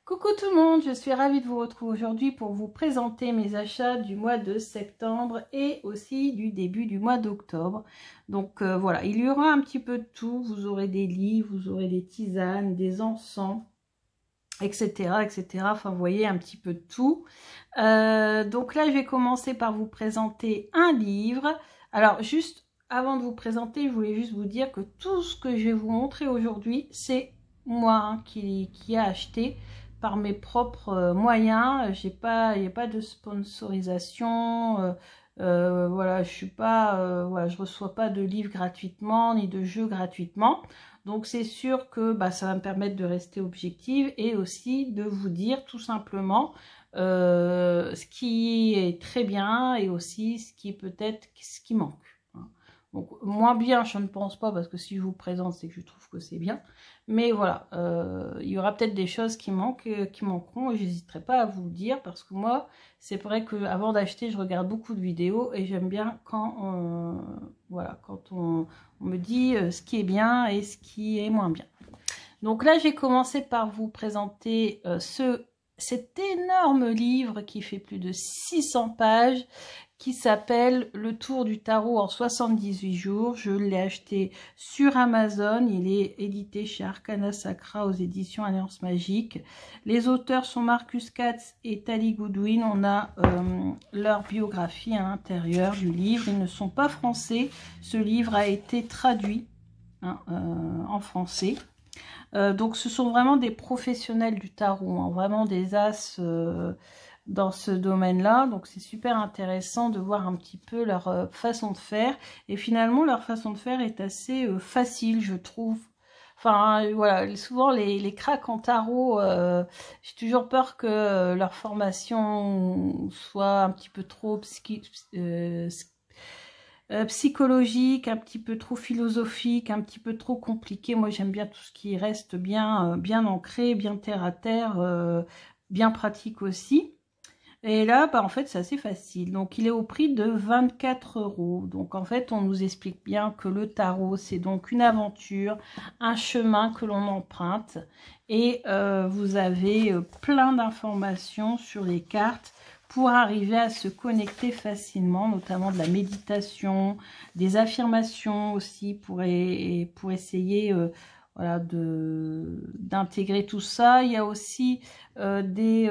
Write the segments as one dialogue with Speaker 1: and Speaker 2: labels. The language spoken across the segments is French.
Speaker 1: Coucou tout le monde, je suis ravie de vous retrouver aujourd'hui pour vous présenter mes achats du mois de septembre et aussi du début du mois d'octobre. Donc voilà, il y aura un petit peu de tout, vous aurez des livres, vous aurez des tisanes, des encens, etc. etc. Enfin vous voyez un petit peu de tout. Donc là je vais commencer par vous présenter un livre. Alors juste avant de vous présenter, je voulais juste vous dire que tout ce que je vais vous montrer aujourd'hui, c'est moi qui a acheté par mes propres moyens. Il n'y a pas de sponsorisation. Voilà, je suis pas, voilà, je reçois pas de livres gratuitement ni de jeux gratuitement. Donc c'est sûr que ça va me permettre de rester objective et aussi de vous dire tout simplement ce qui est très bien et aussi ce qui peut-être ce qui manque. Donc moins bien, je ne pense pas, parce que si je vous présente, c'est que je trouve que c'est bien. Mais voilà, il y aura peut-être des choses qui manqueront, et j'hésiterai pas à vous le dire, parce que moi, c'est vrai que avant d'acheter, je regarde beaucoup de vidéos et j'aime bien quand voilà, quand on me dit ce qui est bien et ce qui est moins bien. Donc là, j'ai commencé par vous présenter cet énorme livre qui fait plus de 600 pages, qui s'appelle Le Tour du Tarot en 78 jours. Je l'ai acheté sur Amazon. Il est édité chez Arcana Sacra aux éditions Alliance Magique. Les auteurs sont Marcus Katz et Tali Goodwin. On a leur biographie à l'intérieur du livre. Ils ne sont pas français. Ce livre a été traduit en français. Donc ce sont vraiment des professionnels du tarot, vraiment des as dans ce domaine-là. Donc c'est super intéressant de voir un petit peu leur façon de faire. Et finalement, leur façon de faire est assez facile, je trouve. Enfin, voilà, souvent les cracks en tarot, j'ai toujours peur que leur formation soit un petit peu trop psychologique, un petit peu trop philosophique, un petit peu trop compliqué. Moi, j'aime bien tout ce qui reste bien ancré, bien terre à terre, bien pratique aussi. Et là, en fait, c'est assez facile. Donc, il est au prix de 24 €. Donc, en fait, on nous explique bien que le tarot, c'est donc une aventure, un chemin que l'on emprunte. Et vous avez plein d'informations sur les cartes pour arriver à se connecter facilement, notamment de la méditation, des affirmations aussi pour essayer voilà, d'intégrer tout ça. Il y a aussi des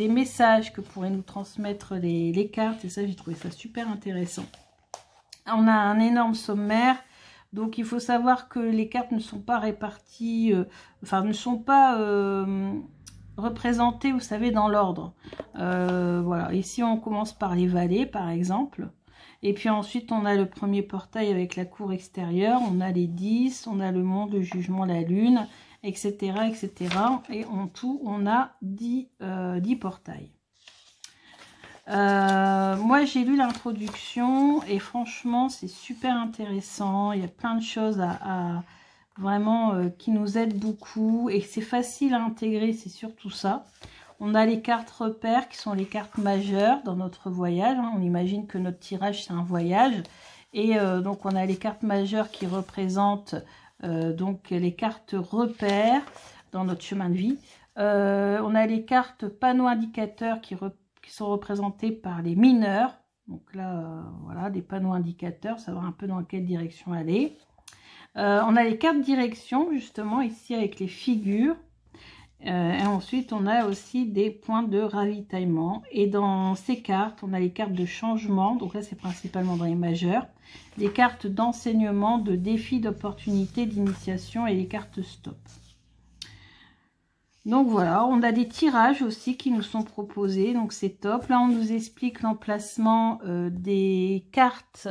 Speaker 1: messages que pourraient nous transmettre les cartes, et ça j'ai trouvé ça super intéressant. On a un énorme sommaire. Donc il faut savoir que les cartes ne sont pas réparties, enfin ne sont pas représentées, vous savez, dans l'ordre. Voilà, ici on commence par les valets par exemple. Et puis ensuite on a le premier portail avec la cour extérieure, on a les 10, on a le monde, le jugement, la lune, etc. etc. Et en tout on a 10 portails. Moi j'ai lu l'introduction et franchement c'est super intéressant. Il y a plein de choses à vraiment qui nous aident beaucoup et c'est facile à intégrer, c'est surtout ça. On a les cartes repères qui sont les cartes majeures dans notre voyage. On imagine que notre tirage c'est un voyage et donc on a les cartes majeures qui représentent donc les cartes repères dans notre chemin de vie. On a les cartes panneaux indicateurs qui sont représentés par les mineurs. Donc là, voilà, des panneaux indicateurs, savoir un peu dans quelle direction aller. On a les cartes direction, justement, ici avec les figures. Et ensuite, on a aussi des points de ravitaillement. Et dans ces cartes, on a les cartes de changement. Donc là, c'est principalement dans les majeurs. Les cartes d'enseignement, de défis, d'opportunités, d'initiation et les cartes stop. Donc voilà, on a des tirages aussi qui nous sont proposés, donc c'est top. Là, on nous explique l'emplacement des cartes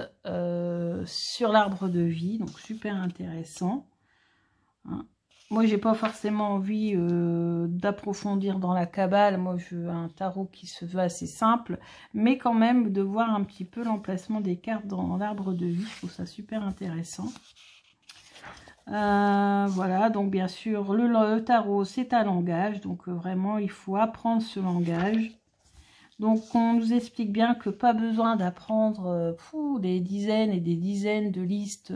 Speaker 1: sur l'arbre de vie, donc super intéressant. Hein. Moi, j'ai pas forcément envie d'approfondir dans la cabale. Moi, je veux un tarot qui se veut assez simple, mais quand même de voir un petit peu l'emplacement des cartes dans l'arbre de vie, je trouve ça super intéressant. Voilà, donc bien sûr le tarot c'est un langage, donc vraiment il faut apprendre ce langage. Donc on nous explique bien que pas besoin d'apprendre des dizaines et des dizaines de listes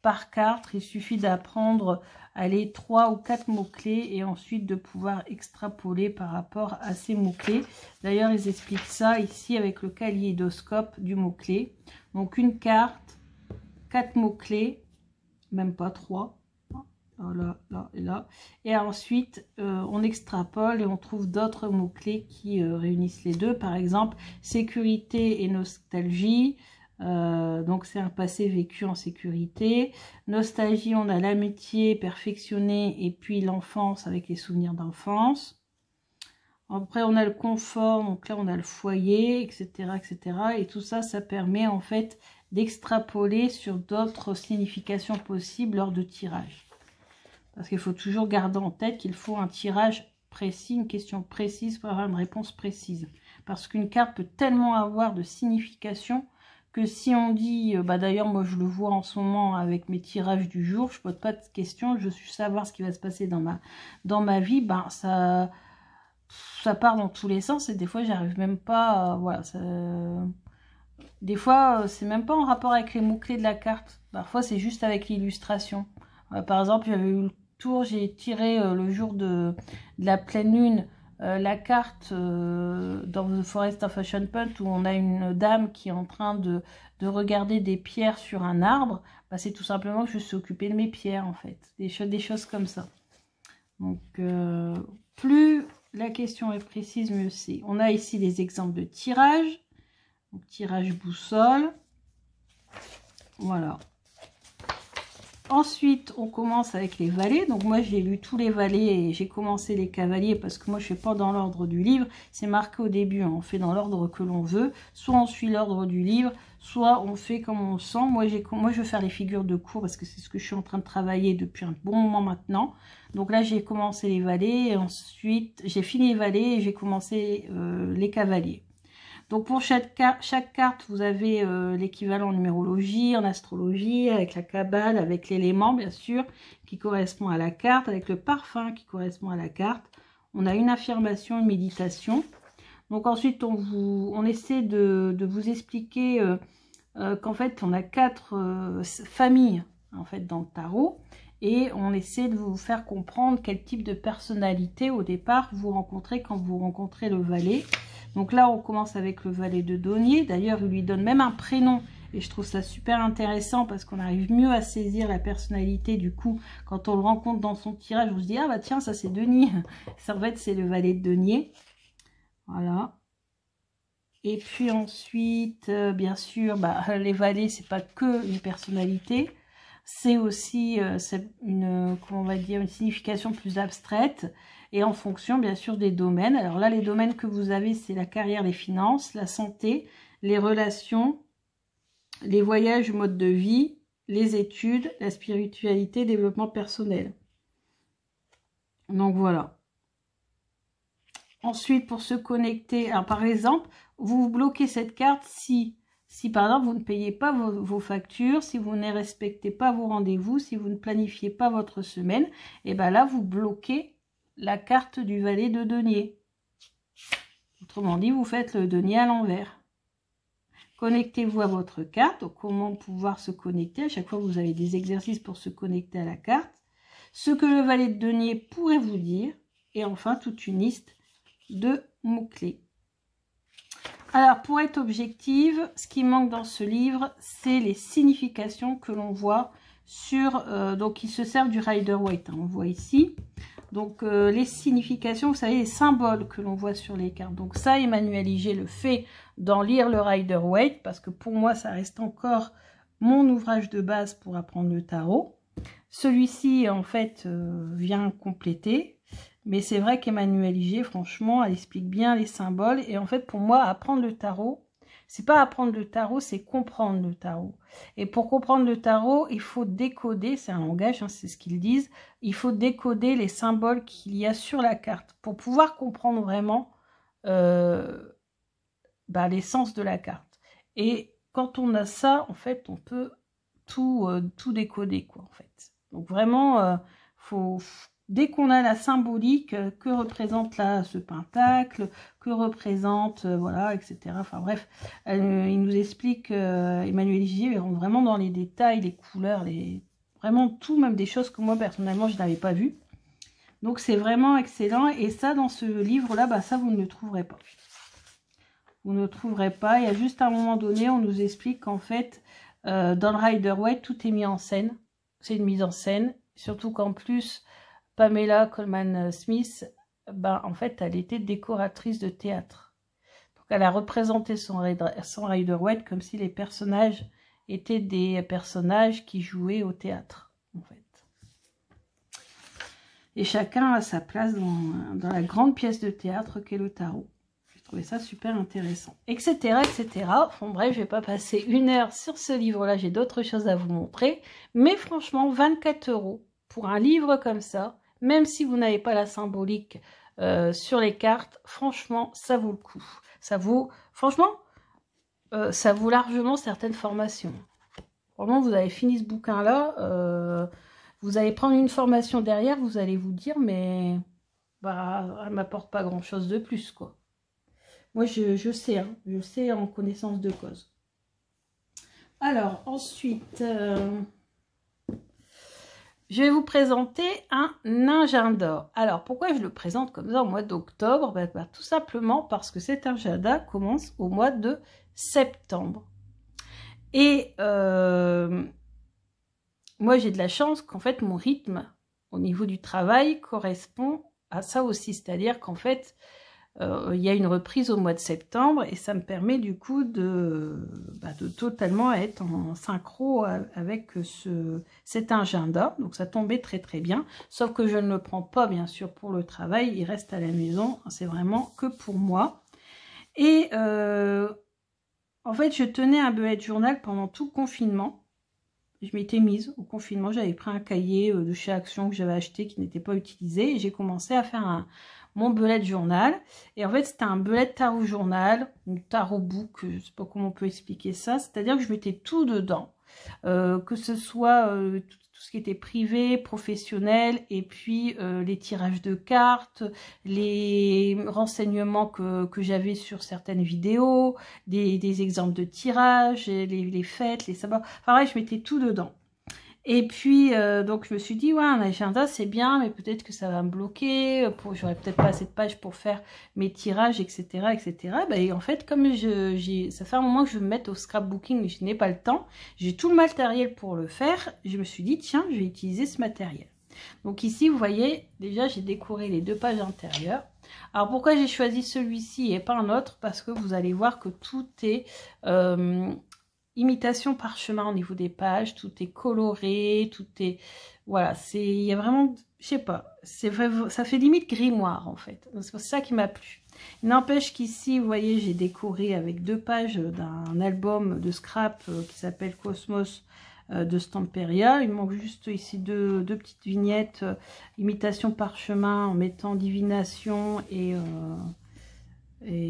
Speaker 1: par carte. Il suffit d'apprendre les 3 ou 4 mots-clés et ensuite de pouvoir extrapoler par rapport à ces mots-clés. D'ailleurs, ils expliquent ça ici avec le kaléidoscope du mot-clé. Donc, une carte, 4 mots-clés, même pas 3. Là, là et là. Et ensuite, on extrapole et on trouve d'autres mots-clés qui réunissent les deux. Par exemple, sécurité et nostalgie. Donc, c'est un passé vécu en sécurité. Nostalgie, on a l'amitié perfectionnée et puis l'enfance avec les souvenirs d'enfance. Après, on a le confort. Donc là, on a le foyer, etc., etc. Et tout ça, ça permet en fait d'extrapoler sur d'autres significations possibles lors de tirage. Parce qu'il faut toujours garder en tête qu'il faut un tirage précis, une question précise pour avoir une réponse précise. Parce qu'une carte peut tellement avoir de signification que si on dit, d'ailleurs moi je le vois en ce moment avec mes tirages du jour, je ne pose pas de questions, je suis savoir ce qui va se passer dans ma vie, ça part dans tous les sens et des fois j'arrive même pas, voilà, des fois c'est même pas en rapport avec les mots-clés de la carte, parfois c'est juste avec l'illustration. Par exemple, j'avais eu le tour, j'ai tiré le jour de la pleine lune la carte dans The Forest of Fashion Punt où on a une dame qui est en train de regarder des pierres sur un arbre. C'est tout simplement que je suis occupée de mes pierres en fait, des choses comme ça. Donc plus la question est précise, mieux c'est. On a ici des exemples de tirage, donc tirage boussole, voilà. Ensuite, on commence avec les valets. Donc moi, j'ai lu tous les valets et j'ai commencé les cavaliers parce que moi, je ne fais pas dans l'ordre du livre. C'est marqué au début, hein, on fait dans l'ordre que l'on veut. Soit on suit l'ordre du livre, soit on fait comme on sent. Moi, je vais faire les figures de cours parce que c'est ce que je suis en train de travailler depuis un bon moment maintenant. Donc là, j'ai commencé les valets et ensuite, j'ai fini les valets et j'ai commencé les cavaliers. Donc pour chaque carte, vous avez l'équivalent en numérologie, en astrologie, avec la cabale, avec l'élément bien sûr, qui correspond à la carte, avec le parfum qui correspond à la carte. On a une affirmation, une méditation. Donc ensuite, on essaie de vous expliquer qu'en fait, on a 4 familles en fait, dans le tarot. Et on essaie de vous faire comprendre quel type de personnalité au départ vous rencontrez quand vous rencontrez le valet. Donc là, on commence avec le valet de denier. D'ailleurs, il lui donne même un prénom. Et je trouve ça super intéressant parce qu'on arrive mieux à saisir la personnalité. Du coup, quand on le rencontre dans son tirage, on se dit « Ah bah tiens, ça c'est Denis ». Ça, en fait, c'est le valet de denier. Voilà. Et puis ensuite, bien sûr, les valets, c'est pas que une personnalité. C'est aussi comment on va dire, une signification plus abstraite. Et en fonction, bien sûr, des domaines. Alors là, les domaines que vous avez, c'est la carrière, les finances, la santé, les relations, les voyages, mode de vie, les études, la spiritualité, développement personnel. Donc voilà. Ensuite, pour se connecter, alors par exemple, vous bloquez cette carte si par exemple, vous ne payez pas vos factures, si vous ne respectez pas vos rendez-vous, si vous ne planifiez pas votre semaine, et bien là, vous bloquez la carte du valet de denier. Autrement dit, vous faites le denier à l'envers. Connectez-vous à votre carte. Donc, comment pouvoir se connecter? À chaque fois, vous avez des exercices pour se connecter à la carte. Ce que le valet de denier pourrait vous dire. Et enfin, toute une liste de mots-clés. Alors, pour être objective, ce qui manque dans ce livre, c'est les significations que l'on voit sur... donc, ils se servent du Rider-Waite, hein, on voit ici. Donc, les significations, vous savez, les symboles que l'on voit sur les cartes. Donc, ça, Emmanuel Iger le fait d'en lire le Rider-Waite, parce que pour moi, ça reste encore mon ouvrage de base pour apprendre le tarot. Celui-ci, en fait, vient compléter. Mais c'est vrai qu'Emmanuel Iger, franchement, elle explique bien les symboles. Et en fait, pour moi, apprendre le tarot, c'est pas apprendre le tarot, c'est comprendre le tarot. Et pour comprendre le tarot, il faut décoder, c'est un langage, hein, c'est ce qu'ils disent, il faut décoder les symboles qu'il y a sur la carte pour pouvoir comprendre vraiment l'essence de la carte. Et quand on a ça, en fait, on peut tout décoder, quoi, en fait. Donc vraiment, dès qu'on a la symbolique, que représente là ce pentacle, que représente, voilà, etc. Enfin bref, il nous explique, Emmanuel Iger, vraiment dans les détails, les couleurs, Vraiment tout, même des choses que moi personnellement je n'avais pas vues. Donc c'est vraiment excellent. Et ça, dans ce livre-là, bah, ça vous ne le trouverez pas. Vous ne le trouverez pas. Il y a juste à un moment donné, on nous explique qu'en fait, dans le Rider-Waite, tout est mis en scène. C'est une mise en scène. Surtout qu'en plus, Pamela Colman Smith, ben, en fait, elle était décoratrice de théâtre. Donc elle a représenté son Rider-Waite comme si les personnages étaient des personnages qui jouaient au théâtre, en fait. Et chacun a sa place dans la grande pièce de théâtre qu'est le tarot. J'ai trouvé ça super intéressant, etc., etc. Bon, bref, je vais pas passer 1 heure sur ce livre-là, j'ai d'autres choses à vous montrer. Mais franchement, 24 € pour un livre comme ça, même si vous n'avez pas la symbolique sur les cartes, franchement, ça vaut le coup. Ça vaut, franchement, ça vaut largement certaines formations. Vraiment, vous avez fini ce bouquin-là, vous allez prendre une formation derrière, vous allez vous dire, mais bah, elle m'apporte pas grand-chose de plus, quoi. Moi, je sais, hein, je sais en connaissance de cause. Alors, ensuite, je vais vous présenter un agenda. Alors, pourquoi je le présente comme ça au mois d'octobre? Bah, tout simplement parce que cet agenda commence au mois de septembre. Et moi, j'ai de la chance qu'en fait, mon rythme au niveau du travail correspond à ça aussi. C'est-à-dire qu'en fait, il y a une reprise au mois de septembre et ça me permet du coup de totalement être en synchro avec cet agenda. Donc ça tombait très très bien. Sauf que je ne le prends pas bien sûr pour le travail. Il reste à la maison. C'est vraiment que pour moi. Et en fait, je tenais un bullet journal pendant tout le confinement. Je m'étais mise au confinement, j'avais pris un cahier de chez Action que j'avais acheté qui n'était pas utilisé et j'ai commencé à faire mon bullet journal. Et en fait, c'était un bullet tarot journal, une tarot book, je ne sais pas comment on peut expliquer ça. C'est-à-dire que je mettais tout dedans, que ce soit tout ce qui était privé, professionnel, et puis les tirages de cartes, les renseignements que j'avais sur certaines vidéos, des exemples de tirages, les fêtes, les sabbats. Enfin ouais, je mettais tout dedans. Et puis, donc je me suis dit, ouais, un agenda, c'est bien, mais peut-être que ça va me bloquer, j'aurais peut-être pas assez de pages pour faire mes tirages, etc., etc. Bah, et en fait, comme ça fait un moment que je veux me mettre au scrapbooking, mais je n'ai pas le temps, j'ai tout le matériel pour le faire, je me suis dit, tiens, je vais utiliser ce matériel. Donc ici, vous voyez, déjà, j'ai décoré les 2 pages intérieures. Alors, pourquoi j'ai choisi celui-ci et pas un autre? Parce que vous allez voir que tout est... imitation parchemin au niveau des pages, tout est coloré, tout est... Voilà, il y a vraiment... Je sais pas, c'est vrai, ça fait limite grimoire en fait. C'est ça qui m'a plu. Il n'empêche qu'ici, vous voyez, j'ai décoré avec 2 pages d'un album de scrap qui s'appelle Cosmos de Stamperia. Il manque juste ici deux petites vignettes, imitation parchemin en mettant divination et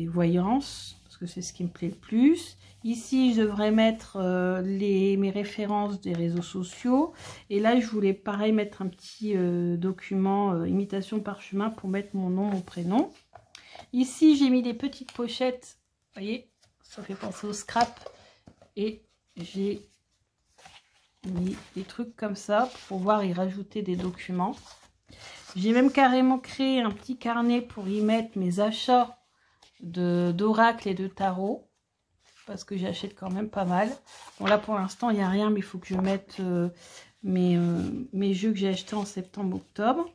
Speaker 1: voyance, parce que c'est ce qui me plaît le plus. Ici, je devrais mettre mes références des réseaux sociaux. Et là, je voulais pareil mettre un petit document imitation parchemin pour mettre mon nom, mon prénom. Ici, j'ai mis des petites pochettes. Vous voyez, ça fait penser au scrap. Et j'ai mis des trucs comme ça pour pouvoir y rajouter des documents. J'ai même carrément créé un petit carnet pour y mettre mes achats d'oracle et de tarot. Parce que j'achète quand même pas mal. Bon là pour l'instant il n'y a rien, mais il faut que je mette mes jeux que j'ai achetés en septembre-octobre.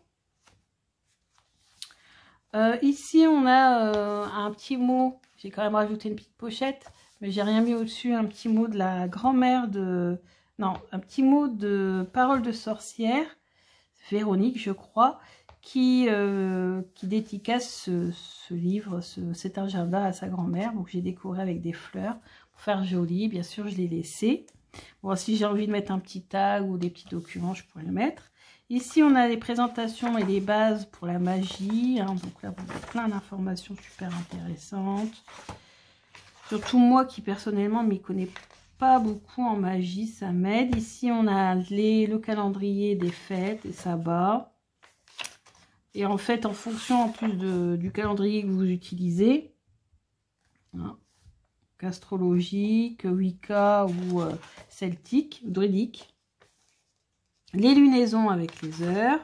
Speaker 1: Ici on a un petit mot, j'ai quand même rajouté une petite pochette, mais j'ai rien mis au-dessus, un petit mot de la grand-mère de... Non, un petit mot de Parole de sorcière, Véronique je crois, qui dédicace ce livre, cet agenda à sa grand-mère. Donc j'ai décoré avec des fleurs pour faire joli. Bien sûr, je l'ai laissé. Bon, si j'ai envie de mettre un petit tag ou des petits documents, je pourrais le mettre. Ici, on a les présentations et les bases pour la magie. Hein. Donc là, vous avez plein d'informations super intéressantes. Surtout moi qui, personnellement, ne m'y connais pas beaucoup en magie, ça m'aide. Ici, on a le calendrier des fêtes, des sabbats. Et en fait, en fonction en plus du calendrier que vous utilisez, hein, astrologique, Wicca ou celtique, druidique, Les lunaisons avec les heures.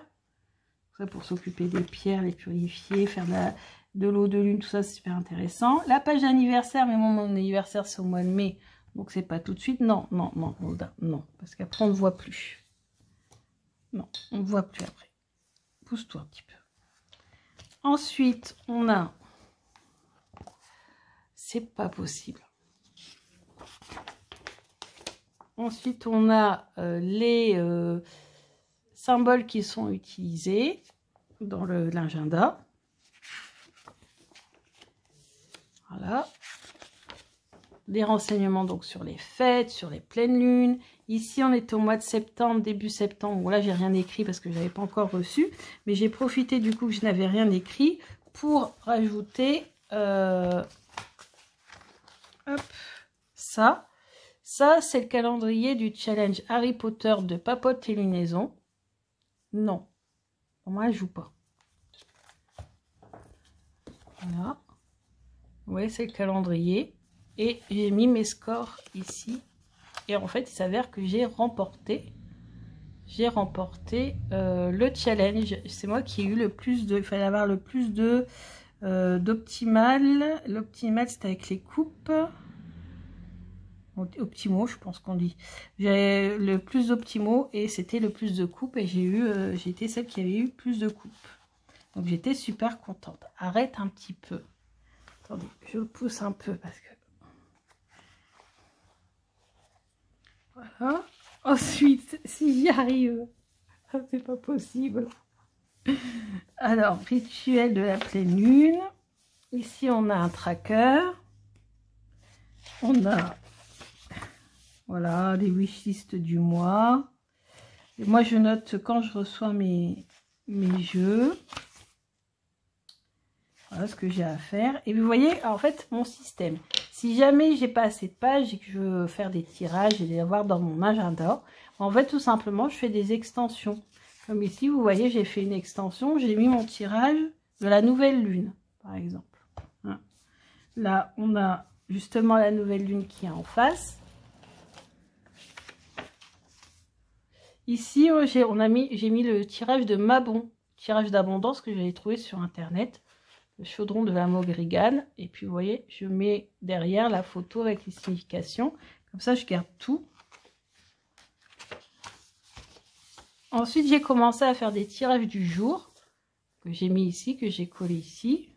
Speaker 1: Ça pour s'occuper des pierres, les purifier, faire de l'eau de lune, tout ça, c'est super intéressant. La page d'anniversaire, mais mon anniversaire, c'est au mois de mai. Donc, c'est pas tout de suite. Non, non, non, non. Parce qu'après, on ne voit plus. Non, on ne voit plus après. Pousse-toi un petit peu. Ensuite, on a... C'est pas possible. Ensuite, on a les symboles qui sont utilisés dans l'agenda. Voilà. Des renseignements donc sur les fêtes, sur les pleines lunes. Ici, on est au mois de septembre, début septembre. Bon, là, j'ai rien écrit parce que je n'avais pas encore reçu. Mais j'ai profité du coup que je n'avais rien écrit pour rajouter hop, ça. Ça, c'est le calendrier du challenge Harry Potter de Papote et Lunaison. Non. Pour moi, elle ne joue pas. Voilà. Vous voyez, c'est le calendrier. Et j'ai mis mes scores ici. Et en fait, il s'avère que j'ai remporté. Le challenge. C'est moi qui ai eu le plus de... Il fallait avoir le plus de d'optimal. L'optimal, c'était avec les coupes. Optimaux, je pense qu'on dit. J'ai le plus d'optimaux et c'était le plus de coupes. Et j'ai été celle qui avait eu plus de coupes. Donc, j'étais super contente. Arrête un petit peu. Attendez, je pousse un peu parce que... Voilà. Ensuite, si j'y arrive, c'est pas possible. Alors, rituel de la pleine lune. Ici, on a un tracker. On a, voilà, les wishlists du mois. Et moi, je note quand je reçois mes jeux. Voilà ce que j'ai à faire. Et vous voyez, en fait, mon système. Si jamais j'ai pas assez de pages et que je veux faire des tirages et les avoir dans mon agenda, en fait, tout simplement, je fais des extensions. Comme ici, vous voyez, j'ai fait une extension. J'ai mis mon tirage de la nouvelle lune, par exemple. Hein. Là, on a justement la nouvelle lune qui est en face. Ici, j'ai mis le tirage de Mabon, tirage d'abondance que j'avais trouvé sur Internet. Le chaudron de la Maugrigane. Et puis, vous voyez, je mets derrière la photo avec les significations. Comme ça, je garde tout. Ensuite, j'ai commencé à faire des tirages du jour que j'ai mis ici, que j'ai collé ici.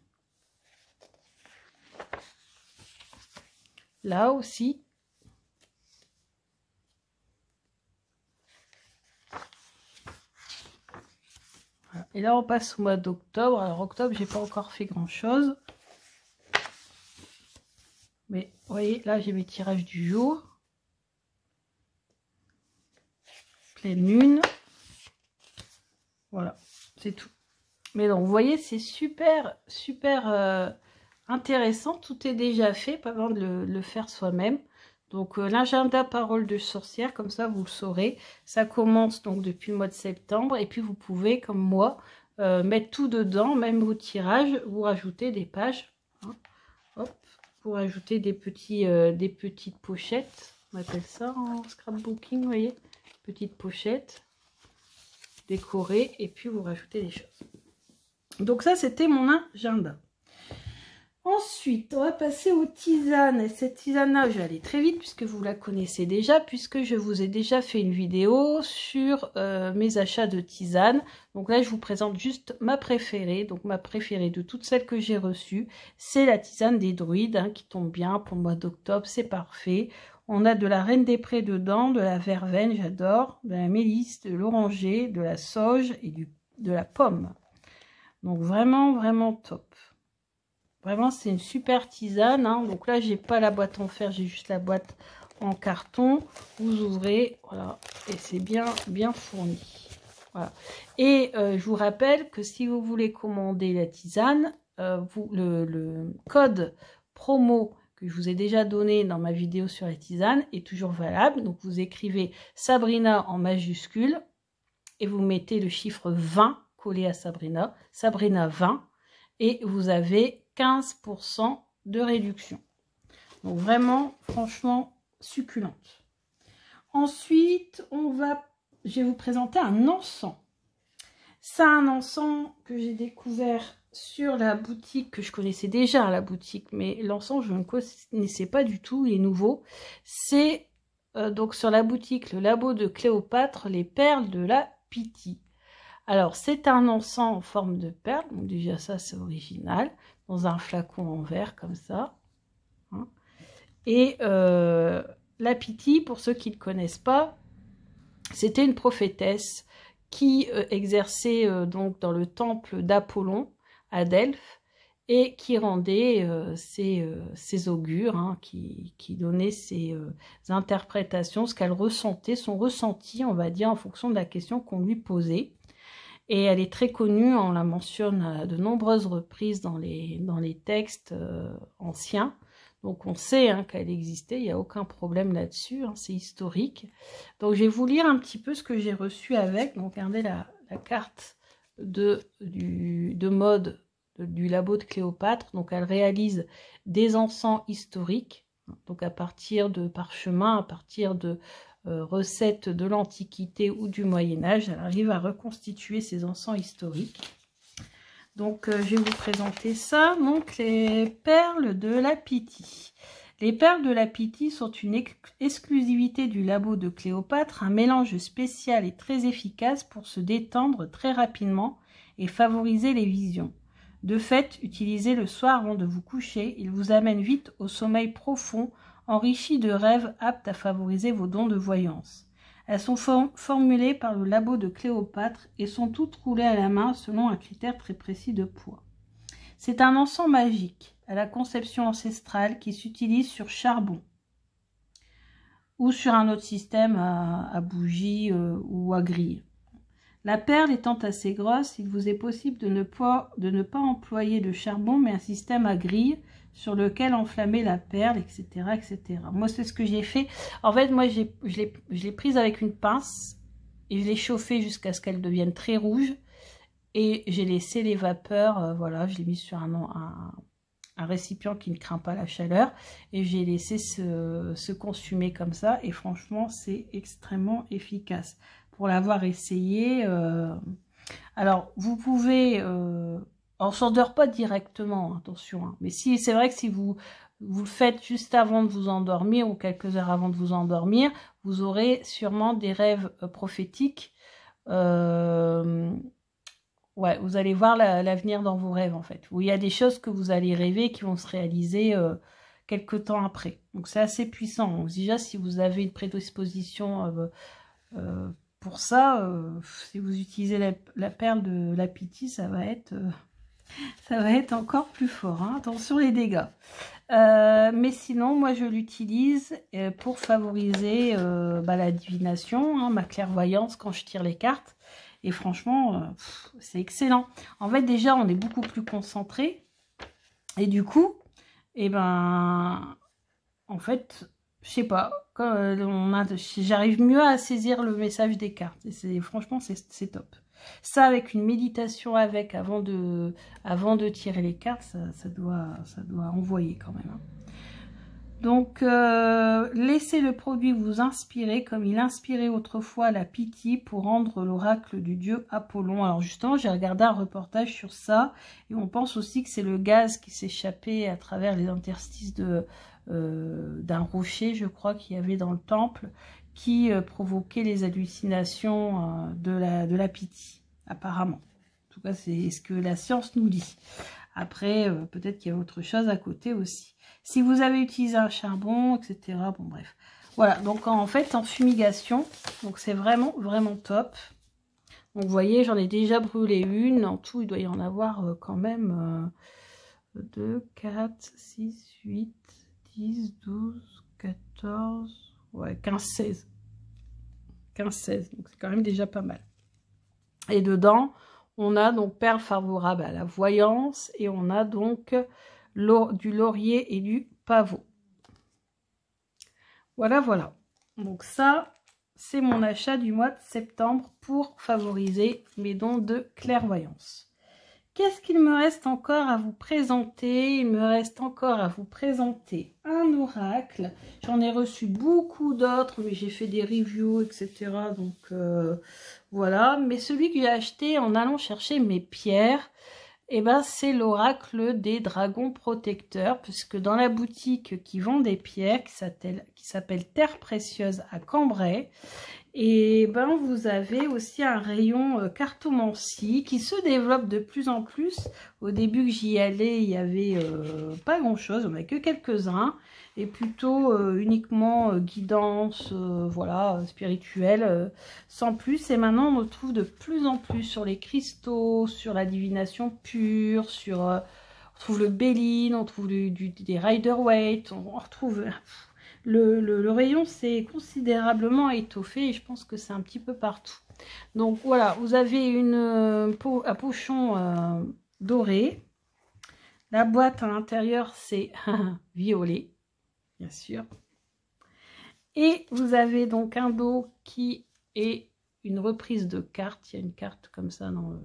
Speaker 1: Là aussi. Voilà. Et là, on passe au mois d'octobre. Alors, octobre, j'ai pas encore fait grand-chose. Mais, vous voyez, là, j'ai mes tirages du jour. Pleine lune. Voilà, c'est tout. Mais donc, vous voyez, c'est super, super intéressant. Tout est déjà fait, pas besoin de le faire soi-même. Donc, l'agenda parole de sorcière, comme ça, vous le saurez. Ça commence donc depuis le mois de septembre. Et puis, vous pouvez, comme moi, mettre tout dedans, même vos tirages. Vous rajoutez des pages. Hein. Hop, pour ajouter des petites pochettes. On appelle ça en scrapbooking, vous voyez. Petites pochettes. Décorer et puis vous rajoutez des choses. Donc ça, c'était mon agenda. Ensuite, on va passer aux tisanes. Et cette tisane-là, je vais aller très vite puisque vous la connaissez déjà, puisque je vous ai déjà fait une vidéo sur mes achats de tisanes. Donc là, je vous présente juste ma préférée. Donc ma préférée de toutes celles que j'ai reçues, c'est la tisane des druides, hein, qui tombe bien pour le mois d'octobre, c'est parfait. On a de la reine des prés dedans, de la verveine, j'adore, de la mélisse, de l'oranger, de la sauge et de la pomme. Donc vraiment, vraiment top. Vraiment, c'est une super tisane. Hein. Donc là, j'ai pas la boîte en fer, j'ai juste la boîte en carton. Vous ouvrez, voilà, et c'est bien, bien fourni. Voilà. Et je vous rappelle que si vous voulez commander la tisane, le code promo que je vous ai déjà donné dans ma vidéo sur la tisane est toujours valable. Donc, vous écrivez Sabrina en majuscule et vous mettez le chiffre 20 collé à Sabrina, Sabrina 20, et vous avez 15% de réduction. Donc, vraiment, franchement, succulente. Ensuite, on va je vais vous présenter un encens. C'est un encens que j'ai découvert sur la boutique, que je connaissais déjà la boutique, mais l'encens je ne connaissais pas du tout, il est nouveau. C'est donc sur la boutique Le Labo de Cléopâtre, les perles de la Pythie. Alors c'est un encens en forme de perle, donc déjà ça c'est original, dans un flacon en verre comme ça. Hein. Et la Pythie, pour ceux qui ne connaissent pas, c'était une prophétesse qui exerçait donc dans le temple d'Apollon à Delphes et qui rendait ses augures, hein, qui donnait ses interprétations, ce qu'elle ressentait, son ressenti, on va dire, en fonction de la question qu'on lui posait. Et elle est très connue, on la mentionne à de nombreuses reprises dans les textes anciens. Donc on sait hein, qu'elle existait, il n'y a aucun problème là-dessus, hein, c'est historique. Donc je vais vous lire un petit peu ce que j'ai reçu avec. Donc regardez la carte de mode du labo de Cléopâtre. Donc elle réalise des encens historiques, donc à partir de parchemins, à partir de recettes de l'Antiquité ou du Moyen-Âge. Elle arrive à reconstituer ces encens historiques. Donc, je vais vous présenter ça. Donc, les perles de la Pythie. Les perles de la Pythie sont une exclusivité du labo de Cléopâtre, un mélange spécial et très efficace pour se détendre très rapidement et favoriser les visions. De fait, utilisé le soir avant de vous coucher, il vous amène vite au sommeil profond, enrichi de rêves aptes à favoriser vos dons de voyance. Elles sont formulées par le labo de Cléopâtre et sont toutes roulées à la main selon un critère très précis de poids. C'est un encens magique à la conception ancestrale qui s'utilise sur charbon ou sur un autre système à bougie ou à grille. La perle étant assez grosse, il vous est possible de ne pas employer de charbon mais un système à grille sur lequel enflammer la perle, etc. etc. Moi, c'est ce que j'ai fait. En fait, moi, je l'ai prise avec une pince et je l'ai chauffée jusqu'à ce qu'elle devienne très rouge. Et j'ai laissé les vapeurs, voilà, je l'ai mis sur un récipient qui ne craint pas la chaleur. Et j'ai laissé se consumer comme ça. Et franchement, c'est extrêmement efficace. Pour l'avoir essayé, alors, vous pouvez... on ne s'endort pas directement, attention. Hein. Mais si c'est vrai que si vous le faites juste avant de vous endormir ou quelques heures avant de vous endormir, vous aurez sûrement des rêves prophétiques. Ouais, vous allez voir l'avenir dans vos rêves, en fait. Où il y a des choses que vous allez rêver qui vont se réaliser quelques temps après. Donc, c'est assez puissant. Donc, déjà, si vous avez une prédisposition... pour ça, si vous utilisez la perle de la Pythie, ça va être encore plus fort. Hein. Attention les dégâts. Mais sinon, moi, je l'utilise pour favoriser la divination, hein, ma clairvoyance quand je tire les cartes. Et franchement, c'est excellent. En fait, déjà, on est beaucoup plus concentré. Et du coup, eh ben, en fait... je sais pas, j'arrive mieux à saisir le message des cartes. Et franchement, c'est top. Ça, avec une méditation avant de tirer les cartes, ça doit envoyer quand même. Hein. Donc, laissez le produit vous inspirer comme il inspirait autrefois la Pythie pour rendre l'oracle du dieu Apollon. Alors justement, j'ai regardé un reportage sur ça et on pense aussi que c'est le gaz qui s'échappait à travers les interstices d'un rocher, je crois, qu'il y avait dans le temple, qui provoquait les hallucinations de la Pythie, apparemment. En tout cas, c'est ce que la science nous dit. Après, peut-être qu'il y a autre chose à côté aussi. Si vous avez utilisé un charbon, etc. Bon, bref. Voilà, donc en fait, en fumigation, donc c'est vraiment, vraiment top. Donc, vous voyez, j'en ai déjà brûlé une. En tout, il doit y en avoir quand même 2, 4, 6, 8... 10, 12, 14, ouais, 15, 16. 15, 16, donc c'est quand même déjà pas mal. Et dedans, on a donc perles favorables à la voyance et on a donc du laurier et du pavot. Voilà, voilà. Donc ça, c'est mon achat du mois de septembre pour favoriser mes dons de clairvoyance. Qu'est-ce qu'il me reste encore à vous présenter? Il me reste encore à vous présenter un oracle. J'en ai reçu beaucoup d'autres, mais j'ai fait des reviews, etc. Donc voilà. Mais celui que j'ai acheté en allant chercher mes pierres, eh ben, c'est l'oracle des dragons protecteurs, puisque dans la boutique qui vend des pierres, qui s'appelle Terre Précieuse à Cambrai, et ben vous avez aussi un rayon cartomancie qui se développe de plus en plus. Au début que j'y allais, il y avait pas grand chose, on avait que quelques-uns, et plutôt uniquement guidance, voilà, spirituelle, sans plus. Et maintenant on le trouve de plus en plus sur les cristaux, sur la divination pure, sur on trouve le Béline, on trouve des Rider-Waite, on retrouve... Le rayon s'est considérablement étoffé et je pense que c'est un petit peu partout. Donc voilà, vous avez un pochon doré. La boîte à l'intérieur, c'est violet, bien sûr. Et vous avez donc un dos qui est une reprise de carte. Il y a une carte comme ça dans le...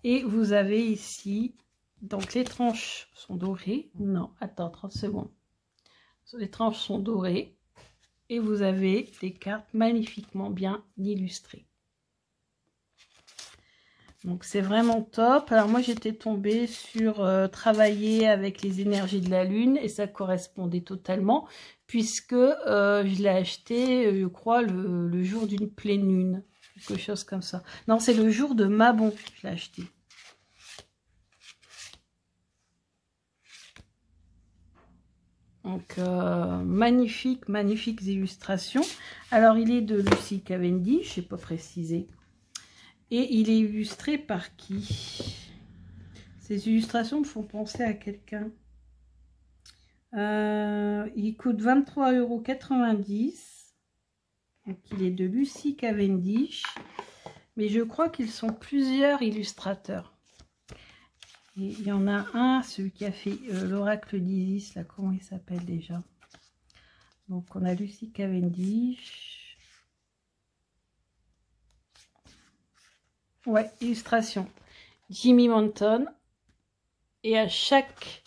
Speaker 1: Et vous avez ici, donc les tranches sont dorées. Non, attends, 30 secondes. Les tranches sont dorées et vous avez des cartes magnifiquement bien illustrées. Donc c'est vraiment top. Alors moi j'étais tombée sur travailler avec les énergies de la lune et ça correspondait totalement puisque je l'ai acheté, je crois, le jour d'une pleine lune. Quelque chose comme ça. Non, c'est le jour de Mabon que je l'ai acheté. Donc, magnifiques illustrations. Alors, il est de Lucy Cavendish, je n'ai pas précisé. Et il est illustré par qui? Ces illustrations me font penser à quelqu'un. Il coûte 23,90 €. Donc, il est de Lucy Cavendish. Mais je crois qu'ils sont plusieurs illustrateurs. Et il y en a un, celui qui a fait l'oracle d'Isis, là, comment il s'appelle déjà? Donc on a Lucy Cavendish. Ouais, illustration. Jimmy Monton. Et à chaque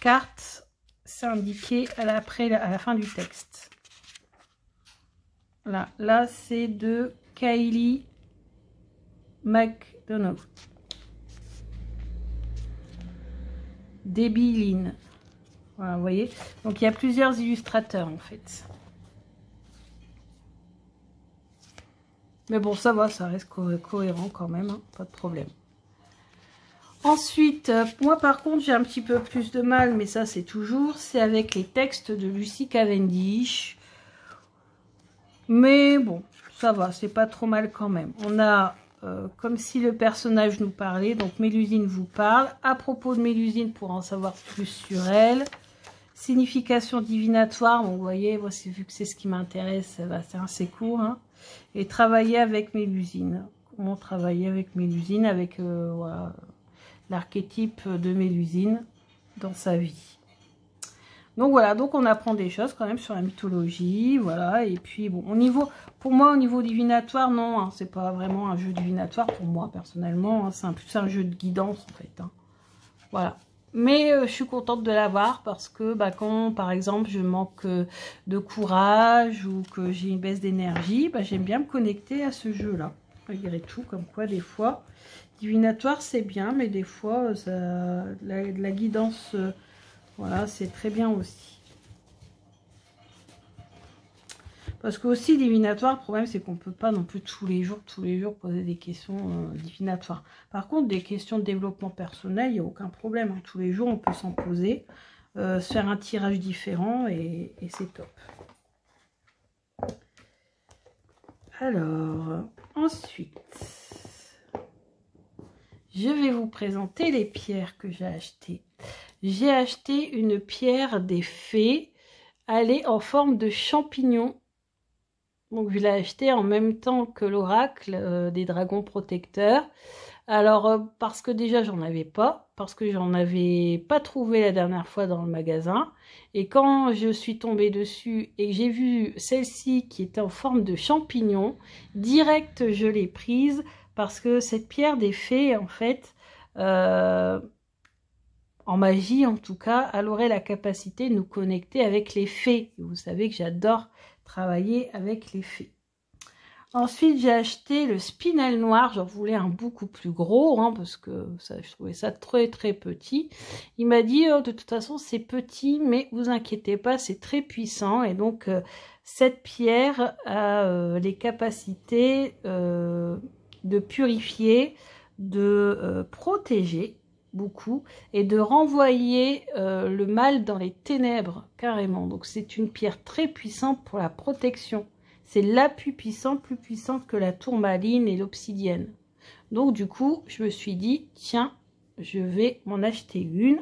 Speaker 1: carte, c'est indiqué à la fin du texte. Là c'est de Kylie McDonough. Debbie Lynn. Voilà, vous voyez. Donc il y a plusieurs illustrateurs en fait. Mais bon, ça va, ça reste cohérent quand même, hein, pas de problème. Ensuite, moi par contre, j'ai un petit peu plus de mal, mais ça c'est toujours, c'est avec les textes de Lucy Cavendish. Mais bon, ça va, c'est pas trop mal quand même. On a comme si le personnage nous parlait, donc Mélusine vous parle. À propos de Mélusine, pour en savoir plus sur elle. Signification divinatoire, bon, vous voyez, voici, vu que c'est ce qui m'intéresse, c'est assez court. Hein. Et travailler avec Mélusine. Comment travailler avec Mélusine, avec voilà, l'archétype de Mélusine dans sa vie. Donc voilà, donc on apprend des choses quand même sur la mythologie, voilà. Et puis bon, pour moi, au niveau divinatoire, non, hein, c'est pas vraiment un jeu divinatoire pour moi personnellement. Hein, c'est plus un jeu de guidance en fait. Hein. Voilà. Mais je suis contente de l'avoir parce que bah, quand, par exemple, je manque de courage ou que j'ai une baisse d'énergie, bah, j'aime bien me connecter à ce jeu-là. Malgré tout, comme quoi, des fois, divinatoire, c'est bien, mais des fois, la guidance, voilà, c'est très bien aussi. Parce que aussi, divinatoire, le problème, c'est qu'on ne peut pas non plus tous les jours poser des questions divinatoires. Par contre, des questions de développement personnel, il n'y a aucun problème. Hein. Tous les jours, on peut s'en poser, se faire un tirage différent et c'est top. Alors, ensuite, je vais vous présenter les pierres que j'ai achetées. J'ai acheté une pierre des fées, elle est en forme de champignon. Donc je l'ai acheté en même temps que l'oracle des dragons protecteurs. Alors parce que déjà j'en avais pas, parce que j'en avais pas trouvé la dernière fois dans le magasin. Et quand je suis tombée dessus et que j'ai vu celle-ci qui était en forme de champignon, direct je l'ai prise parce que cette pierre des fées, en fait, en magie en tout cas, elle aurait la capacité de nous connecter avec les fées. Et vous savez que j'adore travailler avec les fées. Ensuite, j'ai acheté le spinel noir. J'en voulais un beaucoup plus gros, hein, parce que ça, je trouvais ça très très petit. Il m'a dit, oh, de toute façon, c'est petit, mais vous inquiétez pas, c'est très puissant. Et donc, cette pierre a les capacités de purifier, de protéger beaucoup et de renvoyer le mal dans les ténèbres, carrément. Donc, c'est une pierre très puissante pour la protection. C'est la plus puissante que la tourmaline et l'obsidienne. Donc du coup, je me suis dit, tiens, je vais m'en acheter une.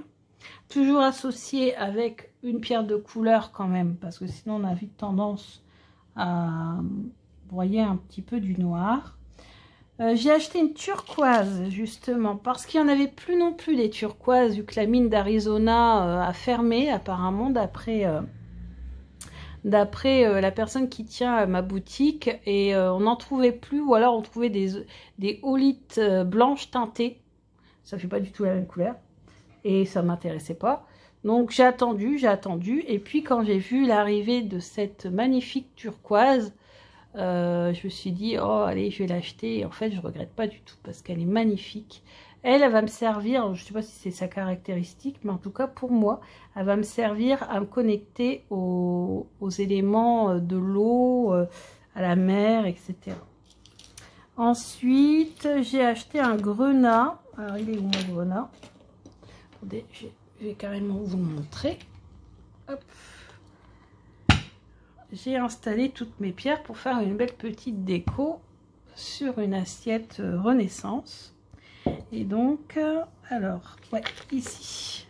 Speaker 1: Toujours associée avec une pierre de couleur quand même, parce que sinon on a vite tendance à broyer un petit peu du noir. J'ai acheté une turquoise, justement, parce qu'il n'y en avait plus non plus des turquoises, vu que la mine d'Arizona a fermé, apparemment, d'après la personne qui tient ma boutique, et on n'en trouvait plus, ou alors on trouvait des oolites blanches teintées. Ça fait pas du tout la même couleur et ça m'intéressait pas, donc j'ai attendu, et puis quand j'ai vu l'arrivée de cette magnifique turquoise, je me suis dit, oh allez, je vais l'acheter. Et en fait, je regrette pas du tout parce qu'elle est magnifique. Elle va me servir, je sais pas si c'est sa caractéristique, mais en tout cas pour moi, elle va me servir à me connecter aux éléments de l'eau, à la mer, etc. Ensuite, j'ai acheté un grenat. Alors, il est où mon grenat? Attendez, je vais carrément vous le montrer. Hop. J'ai installé toutes mes pierres pour faire une belle petite déco sur une assiette Renaissance. Et donc, alors, ouais, ici.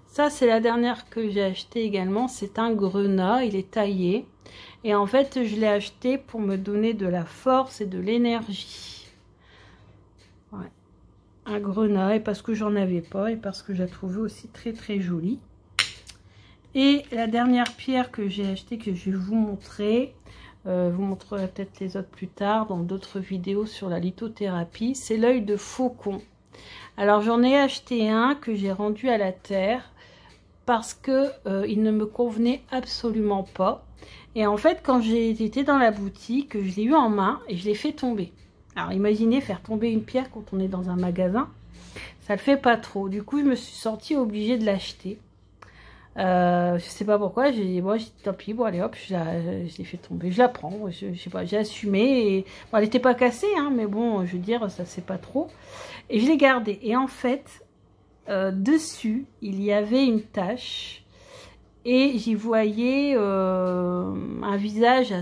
Speaker 1: Ça, c'est la dernière que j'ai acheté également. C'est un grenat, il est taillé. Et en fait, je l'ai acheté pour me donner de la force et de l'énergie. Ouais. Un grenat, et parce que j'en avais pas, et parce que je la trouvais aussi très très jolie. Et la dernière pierre que j'ai achetée, que je vais vous montrer, vous montrerai peut-être les autres plus tard dans d'autres vidéos sur la lithothérapie, c'est l'œil de faucon. Alors j'en ai acheté un que j'ai rendu à la terre parce que il ne me convenait absolument pas. Et en fait, quand j'ai été dans la boutique, je l'ai eu en main et je l'ai fait tomber. Alors imaginez faire tomber une pierre quand on est dans un magasin, ça le fait pas trop. Du coup, je me suis sentie obligée de l'acheter. Je sais pas pourquoi, j'ai dit tant pis, bon allez hop, je l'ai fait tomber, je la prends, je sais pas, j'ai assumé, et bon, elle n'était pas cassée, hein, mais bon, je veux dire, ça c'est pas trop, et je l'ai gardée. Et en fait, dessus, il y avait une tache, et j'y voyais un visage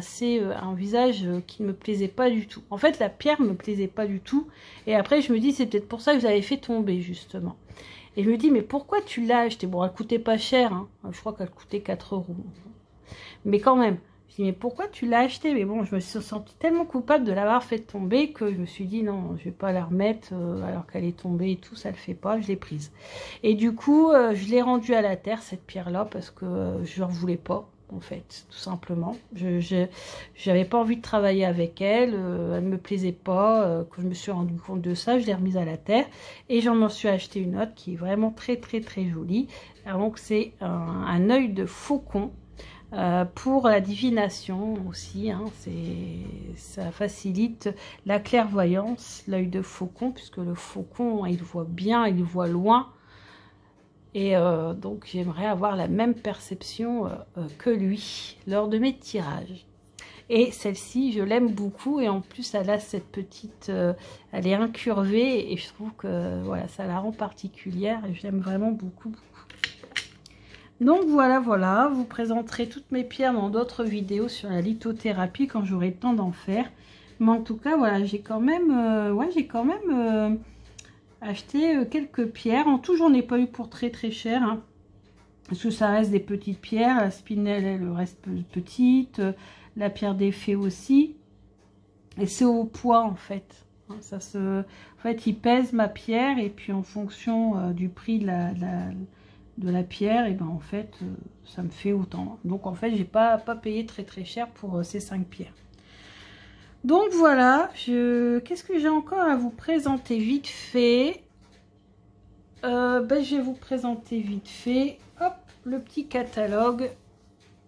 Speaker 1: qui ne me plaisait pas du tout. En fait, la pierre me plaisait pas du tout, et après je me dis, c'est peut-être pour ça que je l'avais fait tomber, justement. Et je me dis, mais pourquoi tu l'as acheté? Bon, elle coûtait pas cher, hein. Je crois qu'elle coûtait 4 €. Mais quand même, je dis, mais pourquoi tu l'as acheté? Mais bon, je me suis sentie tellement coupable de l'avoir fait tomber que je me suis dit, non, je vais pas la remettre alors qu'elle est tombée et tout, ça le fait pas, je l'ai prise. Et du coup, je l'ai rendue à la terre, cette pierre-là, parce que je n'en voulais pas, en fait, tout simplement. Je n'avais pas envie de travailler avec elle, elle ne me plaisait pas. Quand je me suis rendu compte de ça, je l'ai remise à la terre et j'en suis acheté une autre qui est vraiment très très très jolie. Alors, donc c'est un œil de faucon pour la divination aussi, hein. Ça facilite la clairvoyance, l'œil de faucon, puisque le faucon, il voit bien, il voit loin. Et donc j'aimerais avoir la même perception que lui lors de mes tirages. Et celle-ci, je l'aime beaucoup, et en plus elle a cette petite, elle est incurvée, et je trouve que voilà, ça la rend particulière, et je l'aime vraiment beaucoup. Donc voilà, vous présenterez toutes mes pierres dans d'autres vidéos sur la lithothérapie quand j'aurai le temps d'en faire. Mais en tout cas, voilà, j'ai quand même, acheté quelques pierres. En tout, j'en ai pas eu pour très très cher, hein, parce que ça reste des petites pierres. La spinelle, elle reste petite, la pierre des fées aussi, et c'est au poids en fait. Ça en fait, il pèse ma pierre, et puis en fonction du prix de la pierre, et ben en fait, ça me fait autant. Donc en fait, j'ai pas payé très très cher pour ces 5 pierres. Donc voilà, qu'est-ce que j'ai encore à vous présenter vite fait? Je vais vous présenter vite fait, hop, le petit catalogue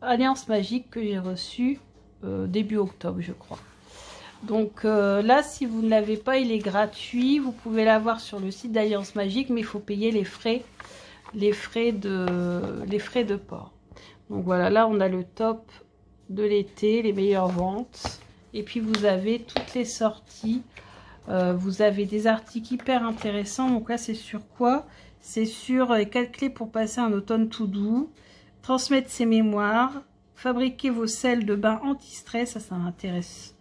Speaker 1: Alliance Magique que j'ai reçu début octobre, je crois. Donc là, si vous ne l'avez pas, il est gratuit. Vous pouvez l'avoir sur le site d'Alliance Magique, mais il faut payer les frais de port. Donc voilà, là on a le top de l'été, les meilleures ventes. Et puis vous avez toutes les sorties. Vous avez des articles hyper intéressants. Donc là, c'est sur quoi? C'est sur 4 clés pour passer un automne tout doux. Transmettre ses mémoires. Fabriquer vos sels de bain anti-stress. Ça m'intéresse.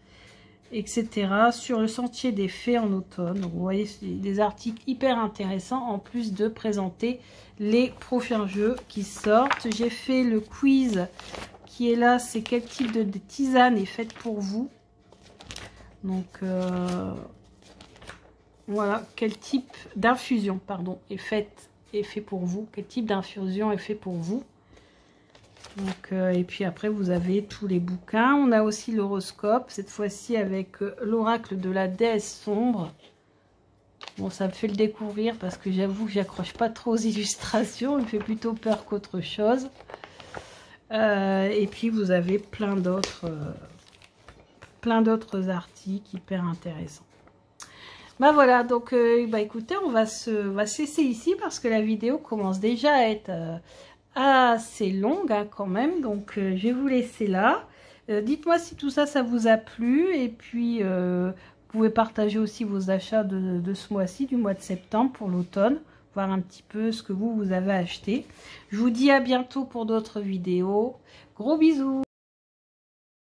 Speaker 1: Etc. Sur le sentier des fées en automne. Donc vous voyez, c'est des articles hyper intéressants. En plus de présenter les prochains jeux qui sortent. J'ai fait le quiz qui est là. C'est quel type de tisane est faite pour vous? Donc... voilà, quel type d'infusion, pardon, est fait pour vous. Quel type d'infusion est fait pour vous. Donc, et puis après, vous avez tous les bouquins. On a aussi l'horoscope, cette fois-ci avec l'oracle de la déesse sombre. Bon, ça me fait le découvrir parce que j'avoue que j'accroche pas trop aux illustrations. Il me fait plutôt peur qu'autre chose. Et puis, vous avez plein d'autres articles hyper intéressants. Bah voilà, donc écoutez, on va se laisser ici parce que la vidéo commence déjà à être assez longue hein, quand même. Donc je vais vous laisser là. Dites-moi si tout ça, ça vous a plu. Et puis vous pouvez partager aussi vos achats de ce mois-ci, du mois de septembre pour l'automne. Voir un petit peu ce que vous avez acheté. Je vous dis à bientôt pour d'autres vidéos. Gros bisous!